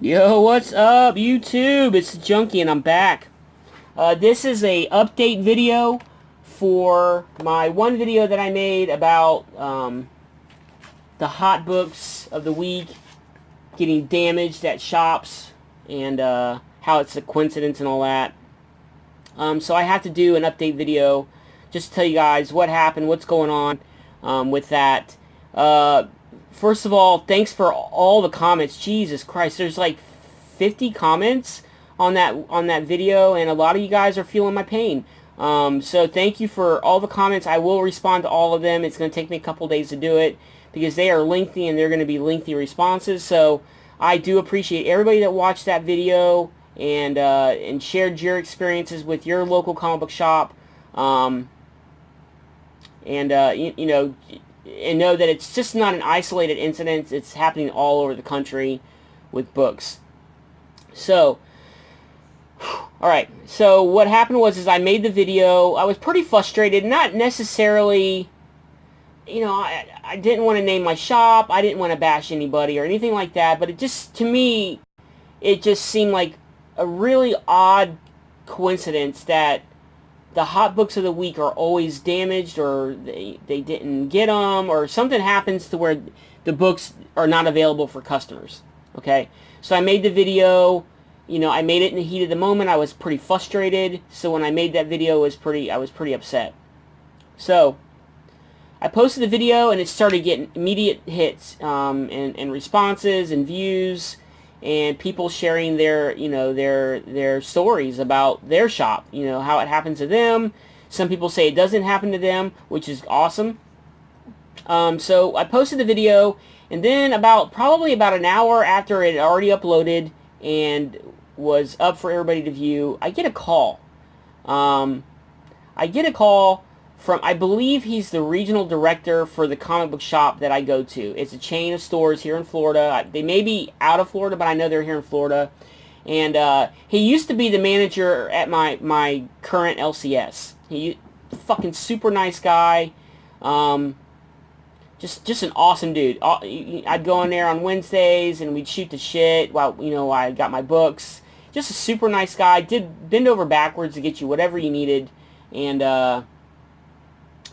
Yo, what's up, YouTube? It's Junkie, and I'm back. This is a update video for my one video that I made about the hot books of the week getting damaged at shops and how it's a coincidence and all that. So I have to do an update video just to tell you guys what happened, what's going on with that. First of all, thanks for all the comments. Jesus Christ, there's like 50 comments on that video, and a lot of you guys are feeling my pain. So thank you for all the comments. I will respond to all of them. It's going to take me a couple days to do it because they are lengthy and they're going to be lengthy responses. So I do appreciate everybody that watched that video and shared your experiences with your local comic book shop. You know, and know that it's just not an isolated incident. It's happening all over the country with books. So, alright, so what happened was I made the video. I was pretty frustrated, not necessarily, you know, I didn't want to name my shop, I didn't want to bash anybody or anything like that, but it just, to me, it just seemed like a really odd coincidence that the hot books of the week are always damaged, or they didn't get them, or something happens to where the books are not available for customers. Okay, so I made the video. You know, I made it in the heat of the moment. I was pretty frustrated, so when I made that video, I was pretty upset. So I posted the video, and it started getting immediate hits and responses and views, and people sharing their, you know, their stories about their shop, you know, how it happened to them. Some people say it doesn't happen to them, which is awesome. So I posted the video, and then probably about an hour after it had already uploaded and was up for everybody to view, I get a call. I get a call from, I believe he's the regional director for the comic book shop that I go to. It's a chain of stores here in Florida. They may be out of Florida, but I know they're here in Florida. And he used to be the manager at my current LCS. He fucking super nice guy. Just an awesome dude. I'd go in there on Wednesdays and we'd shoot the shit while, you know, I got my books. Just a super nice guy. Did bend over backwards to get you whatever you needed. And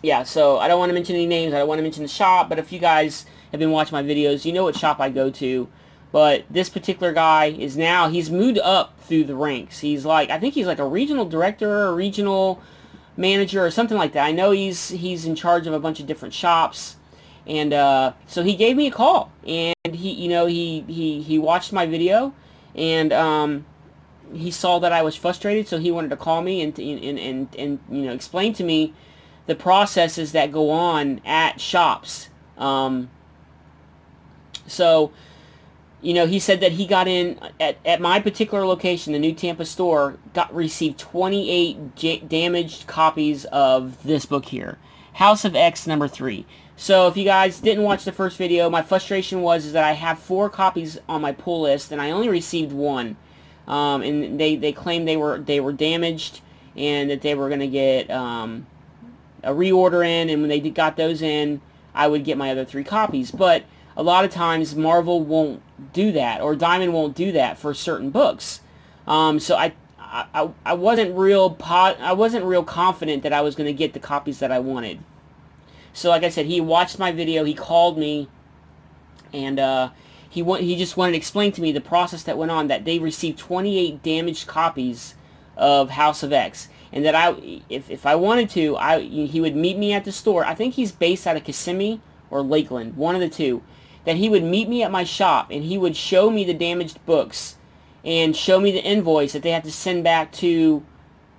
yeah, so I don't want to mention any names. I don't want to mention the shop, but if you guys have been watching my videos, you know what shop I go to. But this particular guy is now, he's moved up through the ranks. He's like, I think he's like a regional director or a regional manager or something like that. I know he's in charge of a bunch of different shops. And so he gave me a call, and he, you know, he watched my video, and he saw that I was frustrated, so he wanted to call me and you know, explain to me the processes that go on at shops. So, you know, he said that he got in at my particular location, the new Tampa store, received 28 damaged copies of this book here, House of X #3. So if you guys didn't watch the first video, my frustration is that I have 4 copies on my pull list, and I only received 1. And they claimed they were damaged, and that they were going to get a reorder in, and when they got those in, I would get my other 3 copies. But a lot of times Marvel won't do that, or Diamond won't do that for certain books. So I wasn't real confident that I was going to get the copies that I wanted. So like I said, he watched my video, he called me, and he just wanted to explain to me the process that went on, that they received 28 damaged copies of House of X. And that if I wanted to, he would meet me at the store. I think he's based out of Kissimmee or Lakeland, one of the two. That he would meet me at my shop, and he would show me the damaged books and show me the invoice that they had to send back to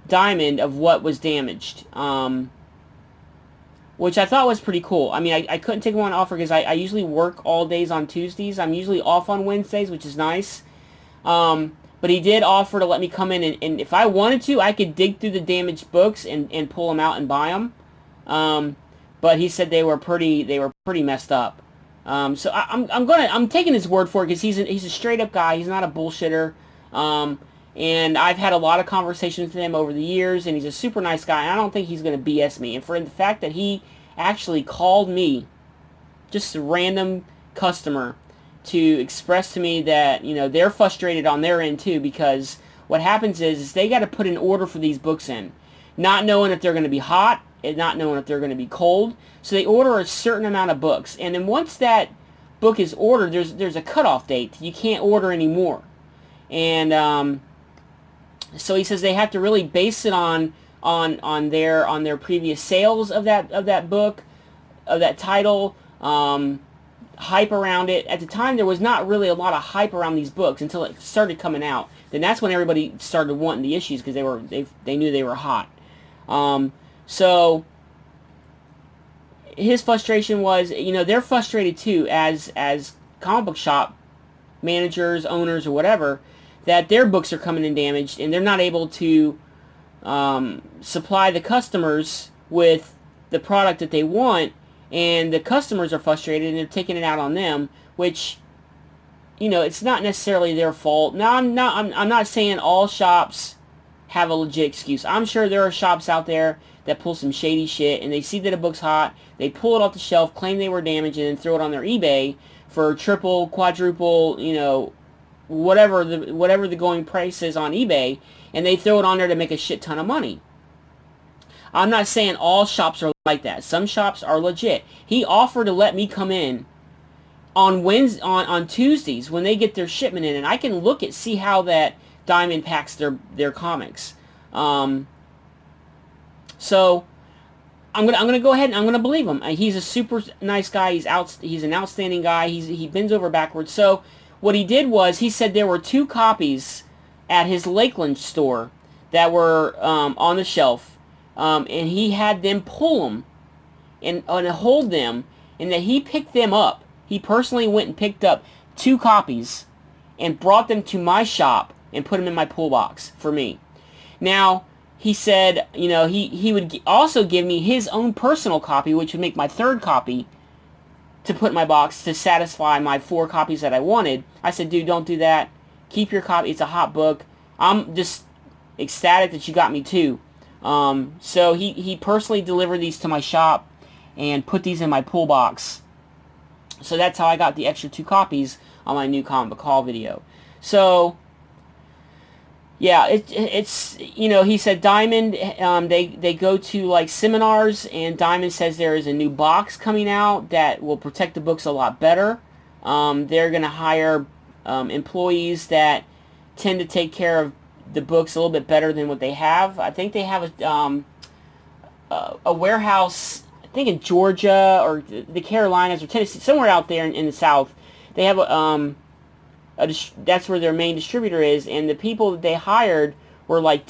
Diamond of what was damaged. Which I thought was pretty cool. I mean, I couldn't take one offer because I usually work all days on Tuesdays. I'm usually off on Wednesdays, which is nice. But he did offer to let me come in, and if I wanted to, I could dig through the damaged books and pull them out and buy them. But he said they were pretty messed up. So I'm taking his word for it, because he's a straight up guy. He's not a bullshitter. And I've had a lot of conversations with him over the years, and he's a super nice guy. And I don't think he's going to BS me. And for the fact that he actually called me, just a random customer, to express to me that, you know, they're frustrated on their end too, because what happens is they got to put an order for these books in, not knowing if they're going to be hot and not knowing if they're going to be cold. So they order a certain amount of books, and then once that book is ordered, there's a cutoff date. You can't order any more. And so he says they have to really base it on their previous sales of that book, of that title, hype around it. At the time, there was not really a lot of hype around these books until it started coming out. Then that's when everybody started wanting the issues, because they knew they were hot. So his frustration was, you know, they're frustrated too as comic book shop managers, owners, or whatever, that their books are coming in damaged and they're not able to supply the customers with the product that they want, and the customers are frustrated and they're taking it out on them, which, you know, it's not necessarily their fault. Now, I'm not saying all shops have a legit excuse. I'm sure there are shops out there that pull some shady shit, and they see that a book's hot, they pull it off the shelf, claim they were damaged, and then throw it on their eBay for triple, quadruple, you know, whatever the going price is on eBay, and they throw it on there to make a shit ton of money. I'm not saying all shops are like that. Some shops are legit. He offered to let me come in on on Tuesdays when they get their shipment in, and I can see how that Diamond packs their comics. So I'm gonna go ahead and I'm gonna believe him. He's a super nice guy. He's an outstanding guy. He bends over backwards. So what he did was, he said there were 2 copies at his Lakeland store that were on the shelf, and he had them pull them and hold them, and that he picked them up. He personally went and picked up 2 copies and brought them to my shop and put them in my pull box for me. Now, he said, you know, he would also give me his own personal copy, which would make my 3rd copy, to put in my box to satisfy my 4 copies that I wanted. I said, dude, don't do that. Keep your copy. It's a hot book. I'm just ecstatic that you got me 2. So he personally delivered these to my shop and put these in my pull box. So that's how I got the extra 2 copies on my new comic book haul video. So yeah, it's you know, he said Diamond, they go to like seminars, and Diamond says there is a new box coming out that will protect the books a lot better. They're going to hire employees that tend to take care of the books a little bit better than what they have. I think they have a warehouse, I think in Georgia or the Carolinas or Tennessee, somewhere out there in the South. They have that's where their main distributor is, and the people that they hired were like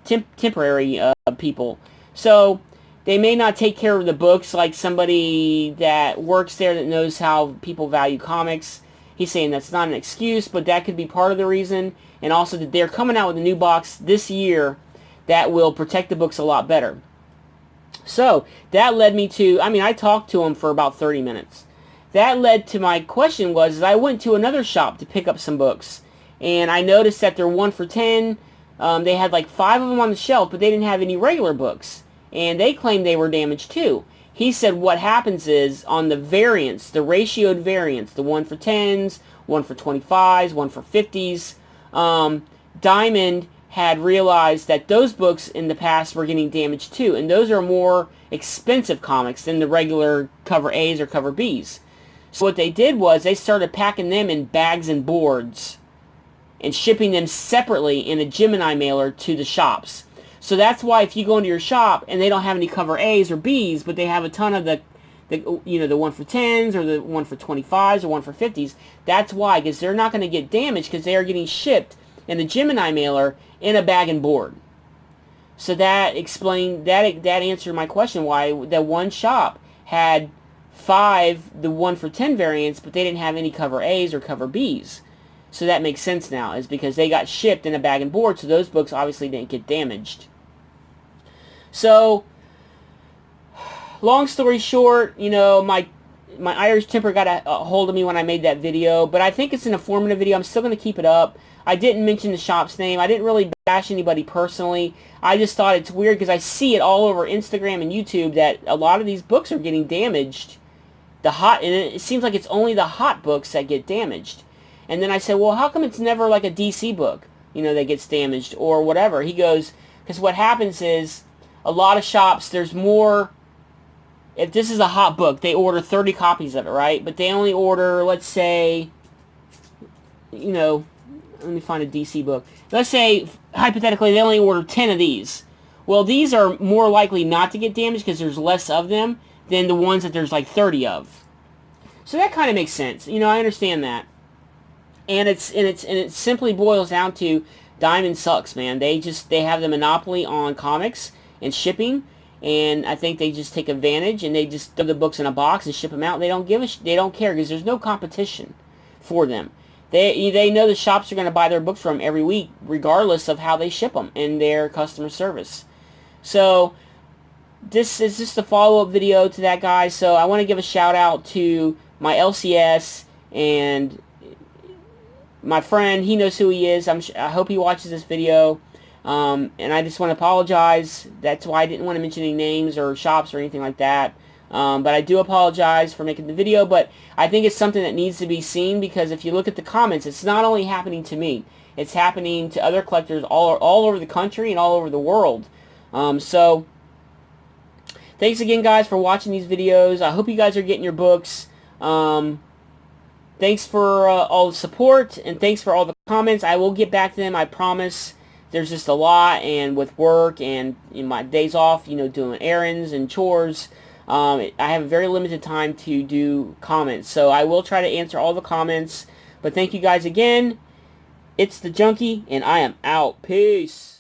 temporary people. So they may not take care of the books like somebody that works there that knows how people value comics. He's saying that's not an excuse, but that could be part of the reason. And also that they're coming out with a new box this year that will protect the books a lot better. So that led me to, I talked to him for about 30 minutes. That led to my question was, I went to another shop to pick up some books, and I noticed that they're 1 for 10. They had like 5 of them on the shelf, but they didn't have any regular books, and they claimed they were damaged too. He said what happens is, on the variants, the ratioed variants, the 1 for 10s, 1 for 25s, 1 for 50s, Diamond had realized that those books in the past were getting damaged too, and those are more expensive comics than the regular cover A's or cover B's. So what they did was they started packing them in bags and boards and shipping them separately in a Gemini mailer to the shops. So that's why if you go into your shop and they don't have any cover A's or B's, but they have a ton of the 1 for 10s or the 1 for 25s or 1 for 50s, that's why, because they're not going to get damaged because they are getting shipped in the Gemini mailer in a bag and board. So that explained, that answered my question why that one shop had 5 the 1 for 10 variants, but they didn't have any cover A's or cover B's. So that makes sense now, is because they got shipped in a bag and board, so those books obviously didn't get damaged. So, long story short, my Irish temper got a hold of me when I made that video, but I think it's an informative video. I'm still going to keep it up. I didn't mention the shop's name. I didn't really bash anybody personally. I just thought it's weird because I see it all over Instagram and YouTube that a lot of these books are getting damaged and it seems like it's only the hot books that get damaged. And then I said, well, how come it's never like a DC book, that gets damaged or whatever? He goes, because what happens is a lot of shops, there's more. If this is a hot book, they order 30 copies of it, right? But they only order, let's say, let me find a DC book. Let's say, hypothetically, they only order 10 of these. Well, these are more likely not to get damaged because there's less of them than the ones that there's like 30 of. So that kind of makes sense. I understand that. And it simply boils down to Diamond sucks, man. They have the monopoly on comics and shipping, and I think they just take advantage, and they just throw the books in a box and ship them out. They don't they don't care because there's no competition for them. They know the shops are going to buy their books from them every week, regardless of how they ship them and their customer service. So this is just a follow-up video to that, guys. So I want to give a shout out to my LCS and my friend. He knows who he is. I hope he watches this video. And I just want to apologize. That's why I didn't want to mention any names or shops or anything like that. But I do apologize for making the video. But I think it's something that needs to be seen, because if you look at the comments, it's not only happening to me. It's happening to other collectors all over the country and all over the world. So thanks again, guys, for watching these videos. I hope you guys are getting your books. Thanks for all the support, and thanks for all the comments. I will get back to them, I promise. There's just a lot, and with work and in my days off, doing errands and chores, I have a very limited time to do comments. So I will try to answer all the comments. But thank you guys again. It's the Junkie, and I am out. Peace.